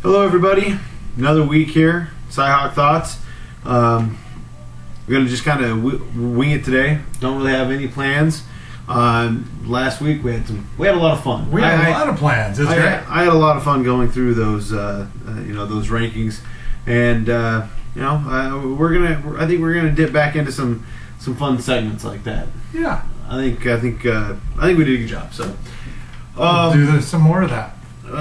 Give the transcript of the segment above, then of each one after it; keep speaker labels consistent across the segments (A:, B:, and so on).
A: Hello everybody, another week here, CyHawkThoughts. We're going to just kind of wing it today. Don't really have any plans. Last week we had a lot of fun.
B: We had a lot of plans. That's great.
A: I had a lot of fun going through those those rankings, and I think we're gonna dip back into some fun segments like that.
B: Yeah.
A: I think we did a good job. So
B: do some more of that.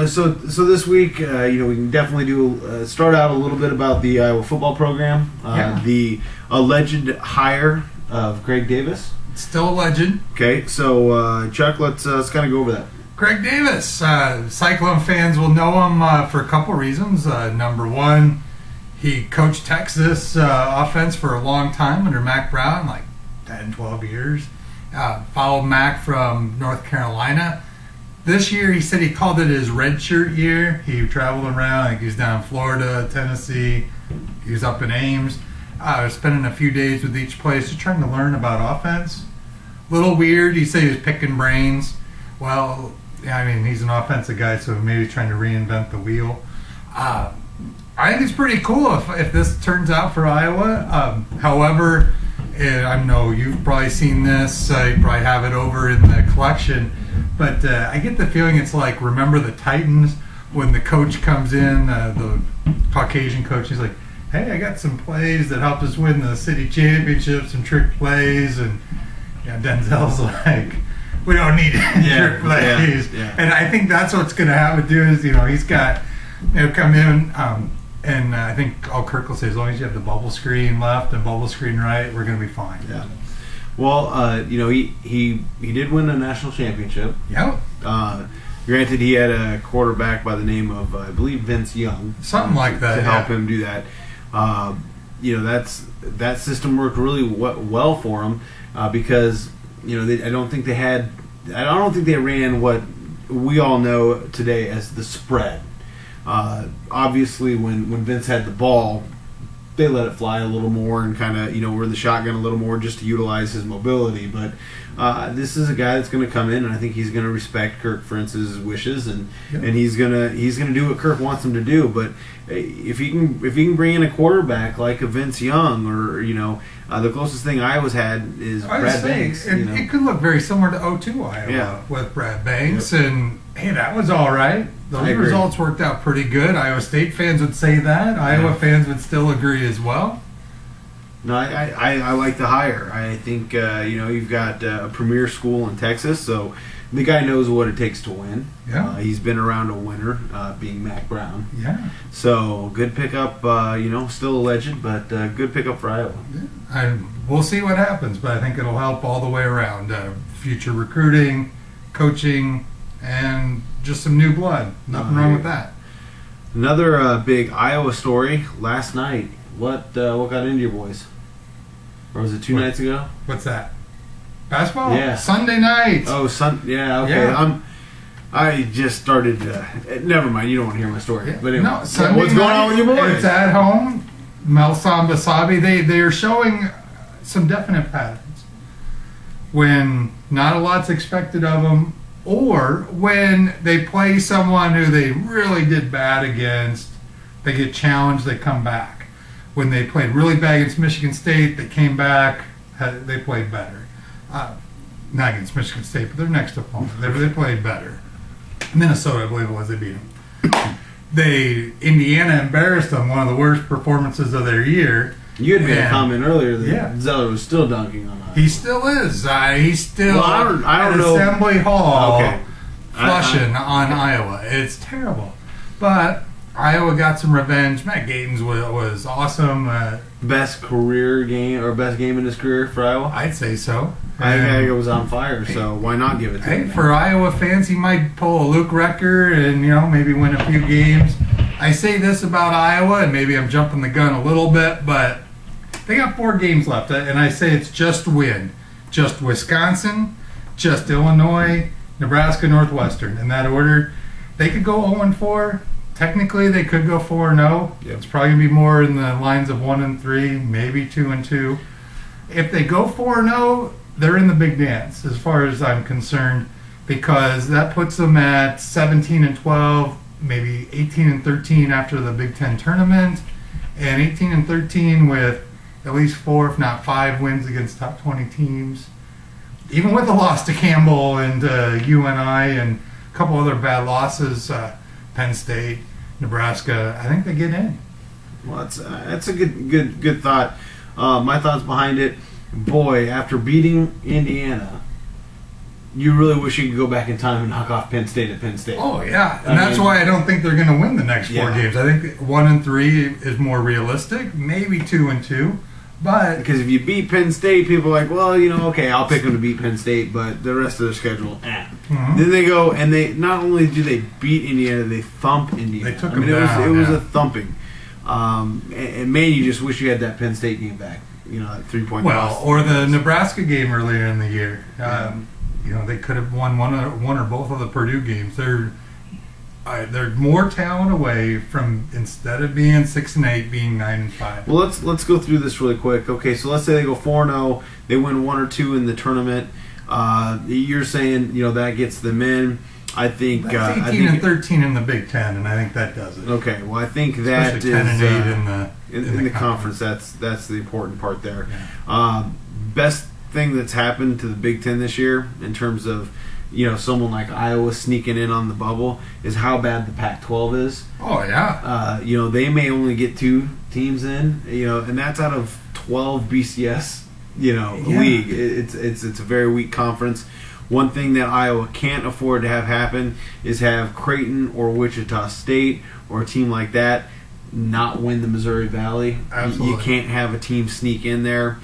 A: So this week, we can definitely start out a little bit about the Iowa football program. The alleged hire of Greg Davis.
B: Still a legend.
A: Okay, so Chuck, let's kind of go over that.
B: Greg Davis, Cyclone fans will know him for a couple reasons. Number one, he coached Texas offense for a long time under Mac Brown, like 10, 12 years. Followed Mac from North Carolina. This year, he said he called it his redshirt year. He traveled around, like he was down in Florida, Tennessee. He was up in Ames. Spending a few days with each place, just trying to learn about offense. Little weird. He said he was picking brains. Well, yeah, I mean, he's an offensive guy, so maybe he's trying to reinvent the wheel. I think it's pretty cool if this turns out for Iowa. However, I know you've probably seen this. You probably have it over in the collection. But I get the feeling it's like, remember the Titans when the coach comes in, the Caucasian coach, he's like, hey, I got some plays that helped us win the city championships and trick plays. And Denzel's like, we don't need trick plays. Yeah. And I think that's what's going to have to do is, he's got, come in, and I think all Kirk will say, as long as you have the bubble screen left and bubble screen right, we're going to be fine.
A: Yeah. Well, he did win a national championship.
B: Yeah.
A: Granted, he had a quarterback by the name of, I believe, Vince Young.
B: Something like that.
A: To help him do that. That system worked really well for him because, I don't think they ran what we all know today as the spread. Obviously, when Vince had the ball, they let it fly a little more and kind of, were the shotgun a little more just to utilize his mobility. But this is a guy that's going to come in, and I think he's going to respect Kirk Ferentz's wishes, and he's gonna do what Kirk wants him to do. But if he can bring in a quarterback like a Vince Young, or the closest thing Iowa's had is Brad Banks.
B: It could look very similar to 02 Iowa with Brad Banks, and hey, that was all right. Those results worked out pretty good. Iowa State fans would say that. Iowa fans would still agree as well.
A: No, I like the hire. I think you've got a premier school in Texas, so the guy knows what it takes to win.
B: Yeah,
A: he's been around a winner, being Mac Brown.
B: Yeah,
A: so good pickup. Still a legend, but good pickup for Iowa.
B: Yeah. We'll see what happens, but I think it'll help all the way around. Future recruiting, coaching, and just some new blood. Nothing wrong with that.
A: Another big Iowa story last night. What got into your boys? Or was it two nights ago?
B: What's that? Basketball?
A: Yeah.
B: Sunday night.
A: Oh, yeah, okay. Yeah. I just started. Never mind. You don't want to hear my story.
B: Yeah.
A: But anyway,
B: no, Sunday
A: what's going on with your boys?
B: It's at home. Mel Samba Sabi. They are showing some definite patterns. When not a lot's expected of them, or when they play someone who they really did bad against, they get challenged, they come back. When they played really bad against Michigan State, they came back, they played better. Not against Michigan State, but their next opponent. They played better. Minnesota, I believe it was, they beat them. Indiana embarrassed them, one of the worst performances of their year.
A: You had made a comment earlier that Zeller was still dunking on Iowa.
B: He still is. He's still
A: I don't know.
B: Assembly Hall flushing on Iowa. It's terrible. But Iowa got some revenge. Matt Gatens was awesome.
A: Best career game or best game in his career for Iowa?
B: I'd say so.
A: I think it was on fire, so why not give it to him?
B: For Iowa fans, he might pull a Luke Recker and maybe win a few games. I say this about Iowa, and maybe I'm jumping the gun a little bit, but they got 4 games left, and I say it's just win. Just Wisconsin, just Illinois, Nebraska, Northwestern. In that order, they could go 0-4. Technically, they could go 4-0. Yep. It's probably going to be more in the lines of 1-3, maybe 2-2. If they go 4-0, they're in the big dance, as far as I'm concerned, because that puts them at 17-12, maybe 18-13 after the Big Ten tournament, and 18-13 with at least 4, if not 5, wins against top 20 teams. Even with a loss to Campbell and UNI and a couple other bad losses, Penn State, Nebraska, I think they get in.
A: Well, that's a good thought. My thoughts behind it, boy, after beating Indiana, you really wish you could go back in time and knock off Penn State at Penn State.
B: Oh yeah, and that's why I don't think they're going to win the next 4 games. I think 1-3 is more realistic, maybe 2-2. But
A: because if you beat Penn State, people are like, well, okay, I'll pick them to beat Penn State, but the rest of their schedule,
B: Mm-hmm.
A: Then they go and they not only do they beat Indiana, they thump Indiana.
B: They took them down.
A: It was a thumping. And man, you just wish you had that Penn State game back. That 3-point loss.
B: Or the Nebraska game earlier in the year. They could have won one or both of the Purdue games. They're more talent away from, instead of being 6-8, being 9-5.
A: Well, let's go through this really quick. Okay, so let's say they go 4-0, they win 1 or 2 in the tournament. You're saying that gets them in. I think
B: that's 18-13 in the Big Ten, and I think that does it.
A: Okay, well I think that
B: especially 10-8
A: in the conference. That's the important part there.
B: Yeah.
A: Best thing that's happened to the Big Ten this year in terms of someone like Iowa sneaking in on the bubble is how bad the Pac-12 is.
B: Oh yeah.
A: They may only get 2 teams in. And that's out of 12 BCS. League. It's a very weak conference. One thing that Iowa can't afford to have happen is have Creighton or Wichita State or a team like that not win the Missouri Valley.
B: Absolutely.
A: You can't have a team sneak in there,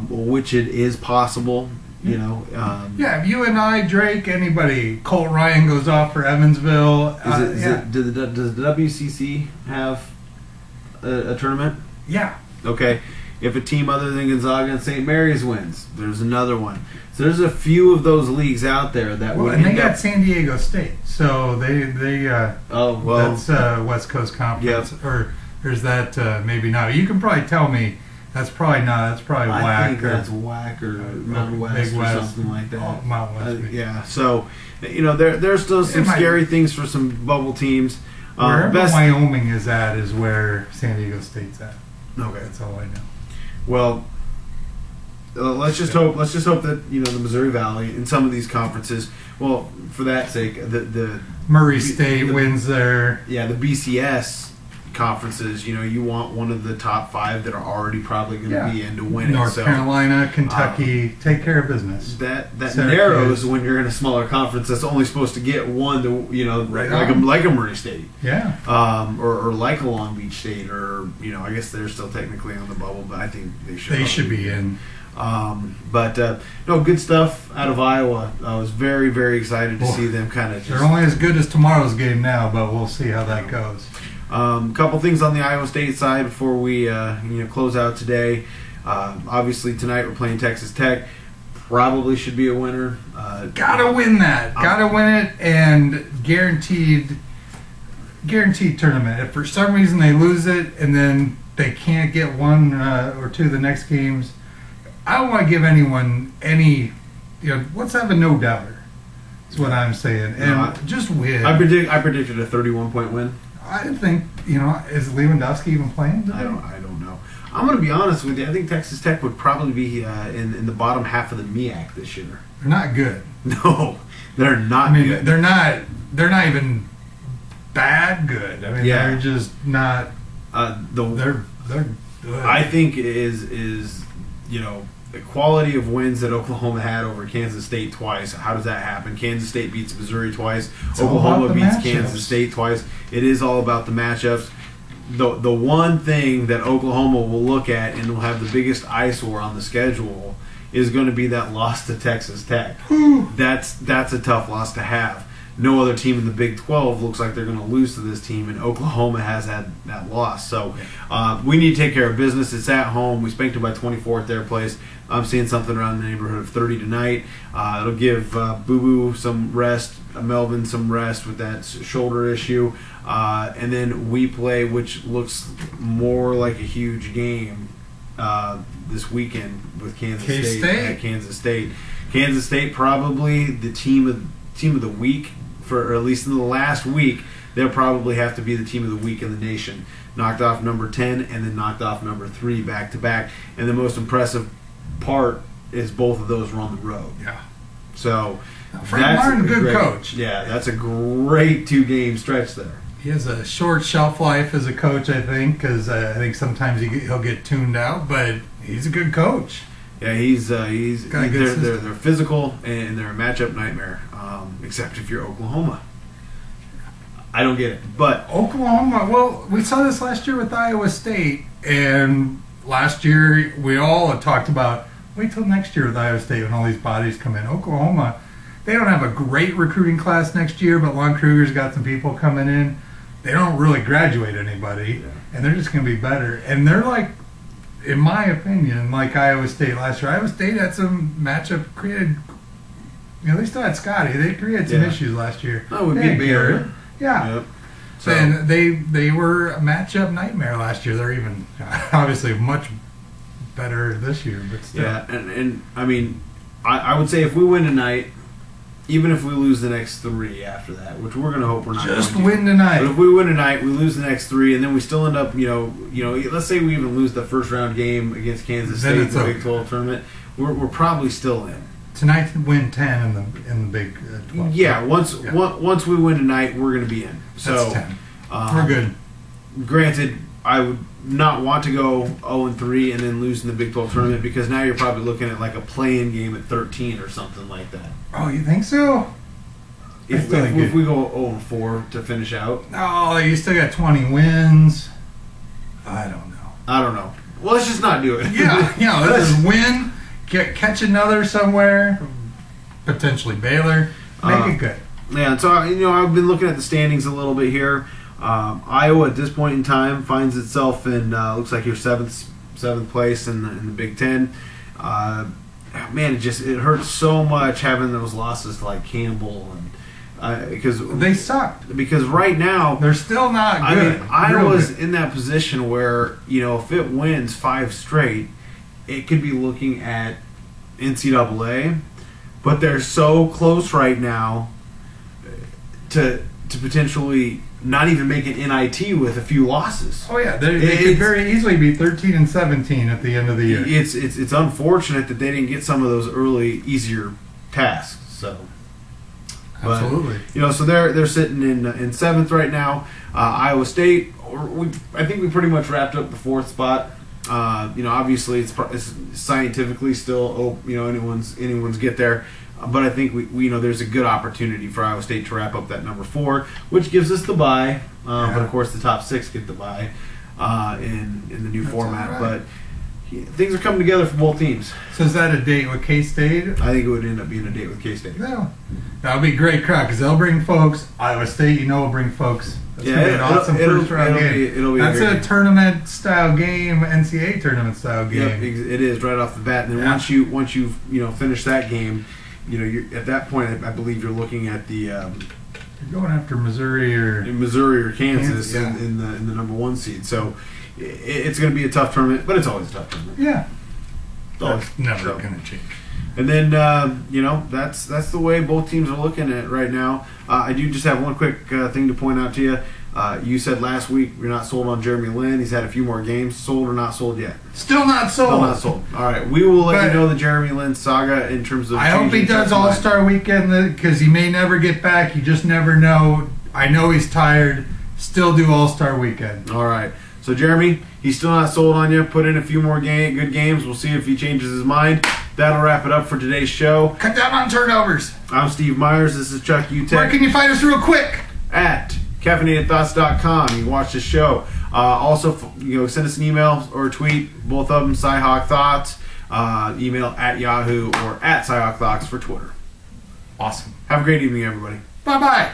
A: which it is possible.
B: If UNI, Drake, anybody, Colt Ryan goes off for Evansville.
A: Does the WCC have a tournament?
B: Yeah.
A: Okay. If a team other than Gonzaga and St. Mary's wins, there's another one. So there's a few of those leagues out there that would.
B: And they got San Diego State, so they. That's West Coast Conference, or is that maybe not? You can probably tell me. That's probably not. That's probably WAC.
A: I think that's WAC or Mountain West or something like that.
B: Oh, Mountain West.
A: Yeah. So there's still some scary things for some bubble teams.
B: Wherever Wyoming is at is where San Diego State's at.
A: Okay,
B: that's all I know.
A: Well, let's just hope that the Missouri Valley in some of these conferences. Well, for that sake, the
B: Murray State wins there.
A: Yeah, the BCS conferences. You want one of the top 5 that are already probably going to be in to win
B: North
A: it.
B: Carolina, Kentucky, take care of business.
A: That narrows when you're in a smaller conference that's only supposed to get one to like a Murray State.
B: Yeah.
A: Or like a Long Beach State, or I guess they're still technically on the bubble, but I think they should.
B: They should be in.
A: Good stuff out of Iowa. I was very, very excited to see them kind of.
B: They're only as good as tomorrow's game now, but we'll see how that goes.
A: A couple things on the Iowa State side before we close out today. Obviously tonight we're playing Texas Tech. Probably should be a winner.
B: Gotta win that. Gotta win it, and guaranteed tournament. If for some reason they lose it and then they can't get 1 or 2 of the next games, I don't want to give anyone any. Let's have a no-doubter. That's what I'm saying, and just win.
A: I predicted a 31-point win.
B: I think is Lewandowski even playing today?
A: I don't know. I'm going to be honest with you. I think Texas Tech would probably be in the bottom half of the MEAC this year.
B: They're not good.
A: No, they're not. Good.
B: They're not. They're not even bad good. They're just not. They're good.
A: I think is the quality of wins that Oklahoma had over Kansas State twice. How does that happen? Kansas State beats Missouri twice. Oklahoma beats Kansas State twice. It is all about the matchups. The one thing that Oklahoma will look at and will have the biggest eyesore on the schedule is going to be that loss to Texas Tech. That's a tough loss to have. No other team in the Big 12 looks like they're going to lose to this team, and Oklahoma has had that loss. So we need to take care of business. It's at home. We spanked them by 24 at their place. I'm seeing something around the neighborhood of 30 tonight. It'll give Boo Boo some rest, Melvin some rest with that shoulder issue. And then we play, which looks more like a huge game this weekend with Kansas State at Kansas State. Kansas State probably the team of the week, for or at least in the last week. they'll probably have to be the team of the week in the nation. Knocked off number 10 and then knocked off number 3 back to back. And the most impressive part is both of those were on the road.
B: Yeah.
A: So
B: Frank Martin, good coach.
A: Yeah, that's a great 2-game stretch there.
B: He has a short shelf life as a coach, I think, because I think sometimes he'll get tuned out, but he's a good coach.
A: Yeah, they're physical and they're a matchup nightmare, except if you're Oklahoma. I don't get it, but
B: Oklahoma. Well, we saw this last year with Iowa State, and last year we all had talked about wait till next year with Iowa State when all these bodies come in. Oklahoma, they don't have a great recruiting class next year, but Lon Kruger's got some people coming in. They don't really graduate anybody, and they're just going to be better. And they're like, in my opinion, like Iowa State last year. Iowa State had some matchup created. They still had Scotty. They created some issues last year.
A: Oh, we beat Baylor.
B: Yeah.
A: Yep. So,
B: and they were a matchup nightmare last year. They're even obviously much better this year, but still.
A: Yeah, and I mean, I would say if we win tonight, even if we lose the next 3 after that, which we're going to hope we're not
B: just
A: going to.
B: win tonight.
A: But if we win tonight, we lose the next 3, and then we still end up, let's say we even lose the first round game against Kansas State in the Big 12 tournament, we're probably still in.
B: Tonight, win 10 in the Big 12.
A: Yeah, once we win tonight, we're going to be in. So
B: that's 10. We're good.
A: Granted, I would not want to go 0-3 and then lose in the Big 12 tournament because now you're probably looking at like a play-in game at 13 or something like that.
B: Oh, you think so?
A: If we go 0-4 to finish out.
B: Oh, you still got 20 wins. I don't know.
A: Well, let's just not do it.
B: Yeah, let's just win, catch another somewhere, potentially Baylor, make it good.
A: Yeah, so I've been looking at the standings a little bit here. Iowa at this point in time finds itself in looks like your seventh place in the Big Ten. Man, it hurts so much having those losses to like Campbell and because
B: they sucked.
A: Because right now
B: they're still not good.
A: I mean, Iowa's in that position where if it wins 5 straight, it could be looking at NCAA, but they're so close right now to potentially not even make an NIT with a few losses.
B: Oh yeah, they could very easily be 13-17 at the end of the year.
A: It's unfortunate that they didn't get some of those early easier tasks. So
B: absolutely,
A: so they're sitting in 7th right now. Iowa State, I think we pretty much wrapped up the 4th spot. Obviously it's scientifically still anyone's get there. But I think we there's a good opportunity for Iowa State to wrap up that number 4, which gives us the bye. But of course, the top 6 get the bye in the new format. Right. But things are coming together for both teams.
B: So is that a date with K-State?
A: I think it would end up being a date with K-State.
B: Yeah, that'll be a great crowd because they'll bring folks. Iowa State, will bring folks. That's gonna be an awesome first round game. That's a tournament style game, NCAA tournament style game.
A: Yep, it is right off the bat. And then once you finish that game. You're at that point. I believe you're looking at the. You're
B: going after Missouri or
A: Kansas in the number 1 seed. So it's going to be a tough tournament, but it's always a tough tournament.
B: Yeah,
A: that's
B: never going to change.
A: And then that's the way both teams are looking at it right now. I do just have one quick thing to point out to you. You said last week you're not sold on Jeremy Lin. He's had a few more games. Sold or not sold yet?
B: Still not sold.
A: Still not sold. All right. We will let you know the Jeremy Lin saga in terms of...
B: I hope he does All-Star Weekend because he may never get back. You just never know. I know he's tired. Still do All-Star Weekend.
A: All right. So, Jeremy, he's still not sold on you. Put in a few more good games. We'll see if he changes his mind. That'll wrap it up for today's show.
B: Cut down on turnovers.
A: I'm Steve Myers. This is Chuck Utek.
B: Where can you find us real quick?
A: At caffeinatedthoughts.com. You can watch the show. Also, send us an email or a tweet. Both of them, CyHawkThoughts. Email at Yahoo or at CyHawkThoughts for Twitter.
B: Awesome.
A: Have a great evening, everybody.
B: Bye-bye.